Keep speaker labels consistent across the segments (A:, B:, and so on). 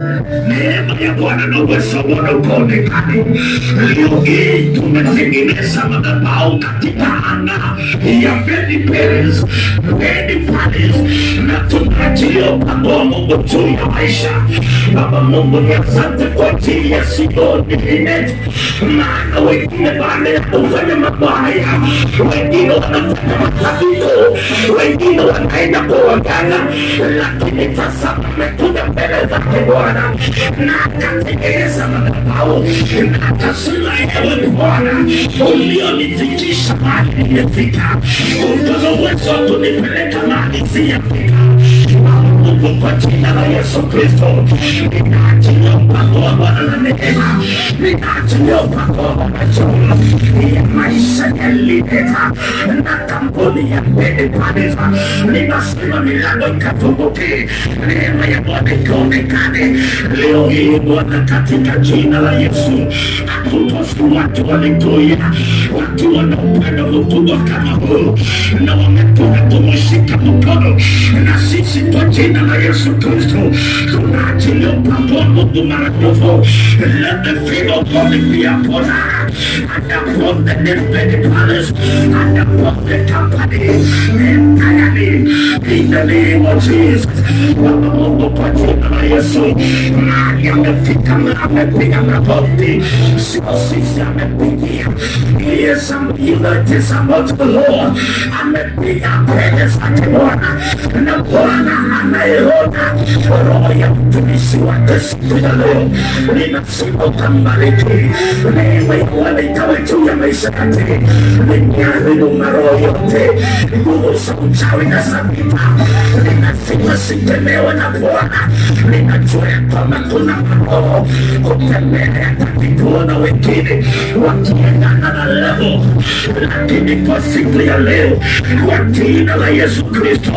A: Neema ya Bwana na uwezo wa Bwana ukaonekane. Leo hii tumetengeneza madhabahu katika anga ya Beni Perez, Beni Paris, na tunaachilia upande wa Mungu juu ya maisha. Baba Mungu, ni asante kwa ajili ya Sidoni Linet, maana wengine baada ya kufanya mabaya, wengine wanafanya matatizo, wengine wanaenda kwa waganga, lakini sasa wamekuja mbele zake Bwana na akatengeneza madhabahu na akasema, ewe Bwana ulionifikisha mahali nimefika, una uwezo wa kunipeleka mahali sijafika. Mungu, kwa jina la Yesu Kristo, ninaachilia upako wa Bwana na neema, ninaachilia upako wa Bwana juu ya maisha ya Lineta na kampuni ya Beni Paris. Ninasema milango ikafunguke, neema ya Bwana ikaonekane leo hii Bwana, katika jina la Yesu. Hakutofu watu walikuya, watu wana upendo mkubwa kama huu, na wamekuja kumshika mkono, na sisi kwa jina la Yesu Kristo tunaachilia upako wa Mungu maradufu. Let the favor of God be upon her and upon the Beni Paris and upon the company entirely in the name of Jesus. Baba Mungu, kwa jina la Yesu, mahali amefika amepiga magoti, sio sisi amepigia. Yes, it is about the Lord. Amepiga mbele zake Bwana, na Bwana anayeona roho ya mtumishi wake siku ya leo. Ninasema utambariki, neema ya Bwana ikawe juu ya maisha yake. Ninaharibu maroho yote, nguvu za uchawi na za vita. Ninasema sitemewe na Bwana. Ninajua ya kwamba kuna maroho kutembelea katika na wengine wakiendana na level, lakini kwa siku ya leo kwa jina la Yesu Kristo,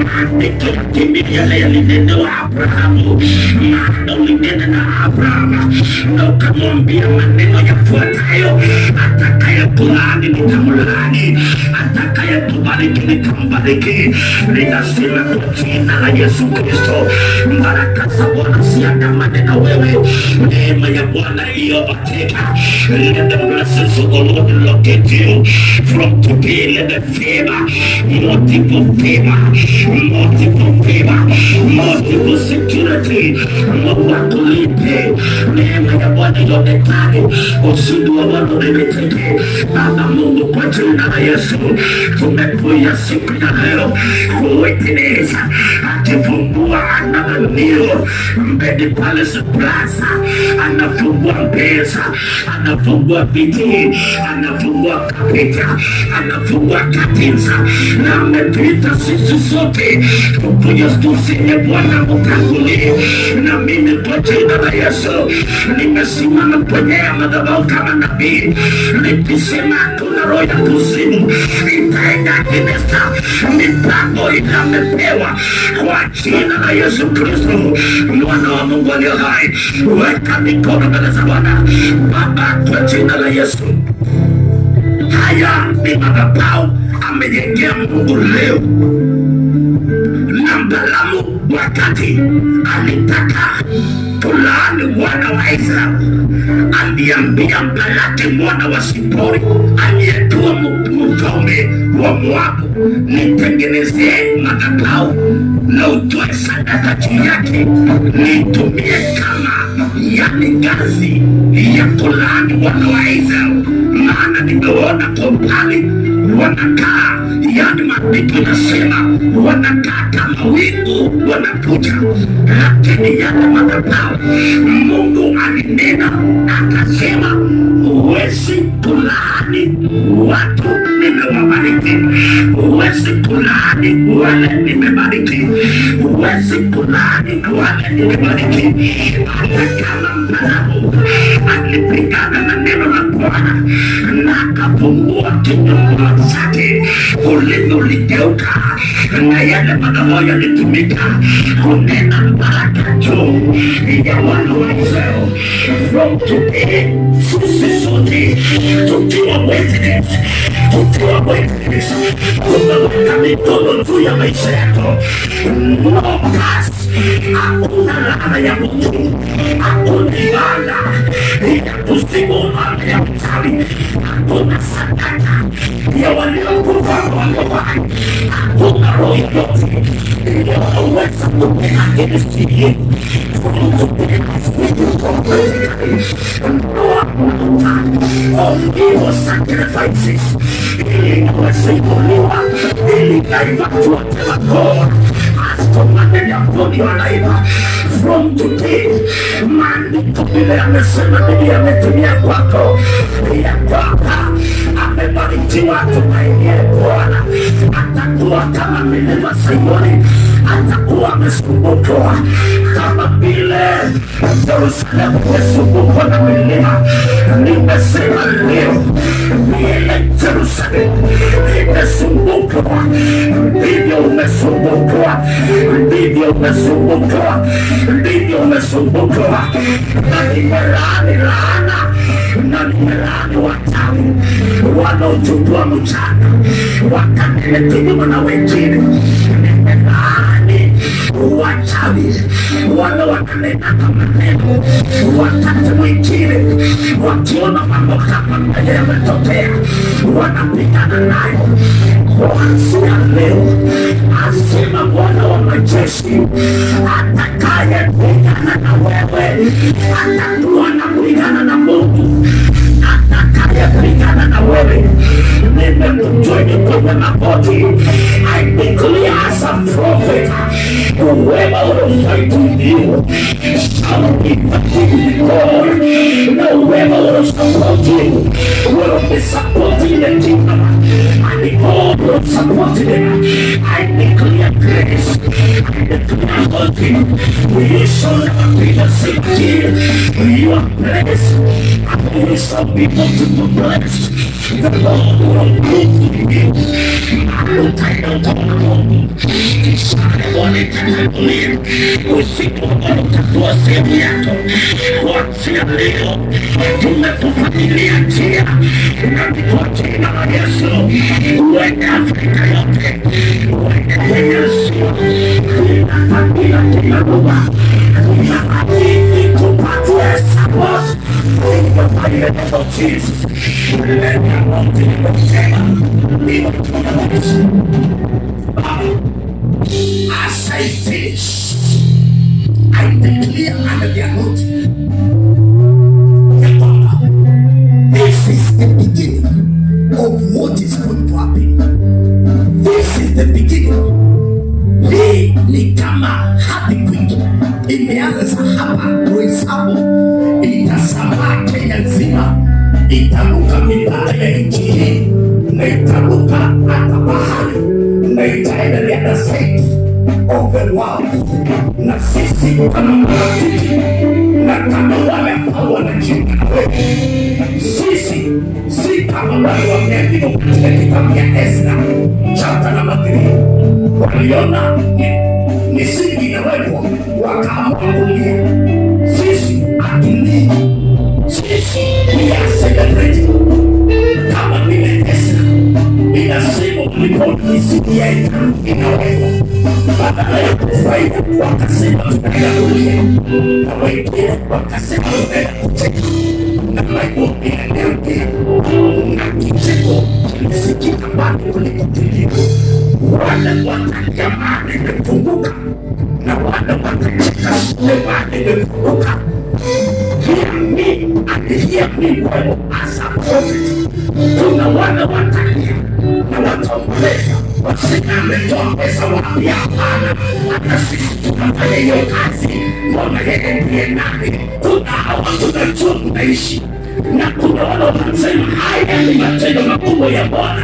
A: maandiko yatimie yale yalinenewa Abrahamu. Maana ulinena na Abrahamu na ukamwambia maneno yafuatayo, atakayekulaani nitamlaani, atakayekubariki nitambariki. Ninasema kwa jina la Yesu Kristo, baraka za Bwana ziandamane na wewe, neema ya Bwana iyopateka. Let the blessings of the Lord locate you from today. Let the favor, multiple favor, multiple favor, multiple security, Mungu akulipe. Neema ya Bwana ionekane, ushindi wa Bwana udhihirike. Baba Mungu, kwa jina la Yesu tumekuja siku ya leo kuwitness akifungua anabanio Beni Paris Plaza, anafungua pesa, anafungua biti, anafungua kapita, anafungua katinza, na ametuita sisi sote tukuja tusinye Bwana mtangulie. Na mimi kwa jina la Yesu nimesimama kwenye madhabahu kama nabii, nikisema kuna roho ya kuzimu itaenda kinesta mipango ile amepewa kwa jina la Yesu Kristo, Mwana wa Mungu aliye hai. Weka mikono mbele za Bwana. Baba, kwa jina la Yesu, haya ni madhabahu amejengea Mungu leo. Na Balaamu wakati alitaka kulaani wana wa Israeli, aliambia Balaki mwana wa Sipori aliyekuwa mfalme wa Moabu, nitengenezee madhabahu na utoe sadaka juu yake, nitumie kama yani ngazi ya kulaani wana wa Israeli, maana nimeona kwa mbali wanakaa, yani maandiko nasema wanakaa kama wingu wanakuja, lakini yale madhabahu Mungu alinena akasema, huwezi kulaani watu nimewabariki, huwezi kulaani wale nimebariki, huwezi kulaani wale nimebariki. Hata kama Balaamu alipigana na neno la Bwana na akafungua kinywa chake, ulimi uligeuka, na yale madhabahu yalitumika kunena baraka juu ya wana wa Israeli. From today, sisi sote tukiwa witness, tukiwa witness, tumeweka mikono juu ya maisha yako. No curse, hakuna laana ya mtu, hakuna laana ya kuzimu, laana ya mchawi, hakuna sadaka ya waliokufa walio hai, hakuna roho yoyote inayoweza kupiga against you. Of evil sacrifices, ili kusimuliwa, ili divert whatever God has commanded upon your life. From today, maandiko vile amesema, Biblia ametumia kwako ya kwamba amebarikiwa tumainie Bwana, atakuwa kama milima Sayuni, atakuwa amesumbuka kama vile Yerusalemu imesumbuka na milima. Nimesema leo vile Yerusalemu imesumbuka, ndivyo umesumbuka, ndivyo umesumbuka, ndivyo umesumbuka. Na nimelaani laana, na nimelaani wachawi wanaochukua mchana wakanileta na wengine. Nimelaani wachawi wala wakanena kama neno wakati mwingine wakiona mambo kama yametokea wanapigana nayo. Kuanzia leo, asema Bwana wa majeshi, atakayepigana na wewe atakuwa anapigana na Mungu. Atakayepigana na wewe nimekujoini kwenye magoti. I declare as a prophet, whoever will fight with you shall be defeated with God. Whoever will support you will be supporting the kingdom, and God will support them. I declare grace, I declare anointing. We shall never be the same again. You are blessed, and we shall be multiple blessed. The Lord will move you. Usiku utakuwa sehemu yako. Kuanzia leo tumekufanilia njia, na kwa jina la Yesu uende Afrika yote, uende kwenye Asia, kila kabila, kila lugha, tupatie support in the mighty name of Jesus. Let the anointing be upon us. As I finish, I declare under the anointing, this is the beginning of what is going to happen. This is the beginning. Hii ni kama happy quick, imeanza hapa Roysambu, itasambaa Kenya nzima, itaruka mipaka ya nchi hii, na itaruka hata bahari, na itaenda the other side of the world. Na sisi kama marafiki na kama wale ambao wanajiunga na wewe, sisi si kama wale wameandikwa katika kitabu ya Ezra chapter number 3, waliona misingi inawekwa wakaamua kulia. Sisi hatulii, sisi we are celebrating kama vile Ezra inasema kulikuwa misingi ya inawekwa. Badala ya kufurahia wakasema tunaenda kulia, na wengine wakasema tunaenda kucheka. Na Bible inaniambia na kicheko kilisikika mbali kuliko kilio. Wale wakalia maana imefunguka, na wale wakacheka maana imefunguka. Hear me and hear me well as a prophet. Kuna wale wakalia na wataomboleza, wasema ametoa pesa wapi? Hapana, hata sisi tunafanya hiyo kazi. Mbona yeye ndiye nani? Kuna hawa tunajua tunaishi, na kuna wale wanasema haya ni matendo makubwa ya Bwana,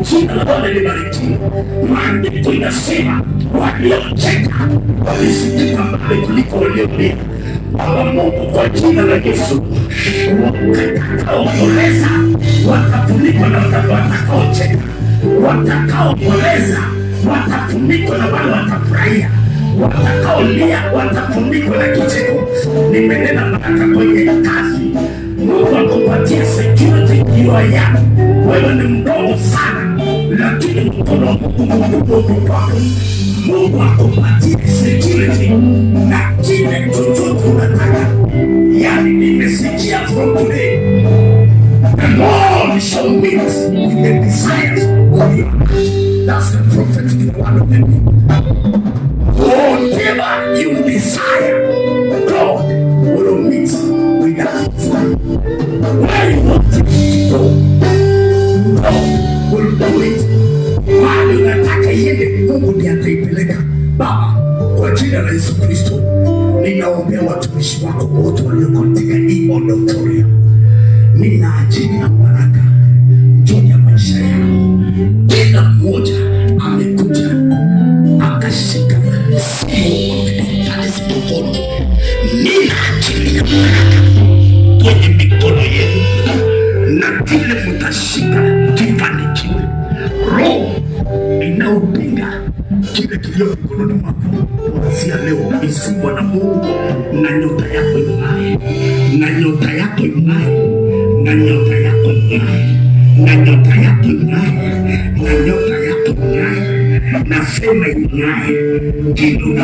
A: jina la Bwana libarikiwe. Maandiko inasema waliocheka walisikika mbali kuliko waliolia. Baba Mungu, kwa jina la Yesu, watakaoomboleza watafunikwa na wale watakaocheka, watakaoomboleza watafunikwa na wale watafurahia, watakaolia watafunikwa na kicheko. Nimenena baraka kwenye kazi. Mungu kupatia security kiwa yako. Wewe ni mdogo sana, lakini mkono wa Mungu uko kwako. Mungu akupatie security na kile chochote unataka. Yani nimesikia from today, the Lord shall meet with the desires of your heart. That's the prophetic word of the day. Whatever you desire, God will meet with that desire. Where you want it to go, God will do it. Mahali unataka iende, Mungu ndiye ataipeleka. Baba, kwa jina la Yesu Kristo, ninaombea watumishi wako wote walioko katika hii auditorium. Ninaachilia baraka juu ya maisha yao. Kila mmoja amekuja akashika simu wamedikali sipokono. Ninaachilia baraka kwenye mikono yenu, na kile mtashika kifanikiwe. Roho inaupinga kile kilio mikononi mwako kuanzia leo isibwa na Mungu, na nyota yako ing'ae, na nyota yako ing'ae, na nyota yako ing'ae, na nyota yako ing'ae, na nyota yako ing'ae, nasema ing'ae.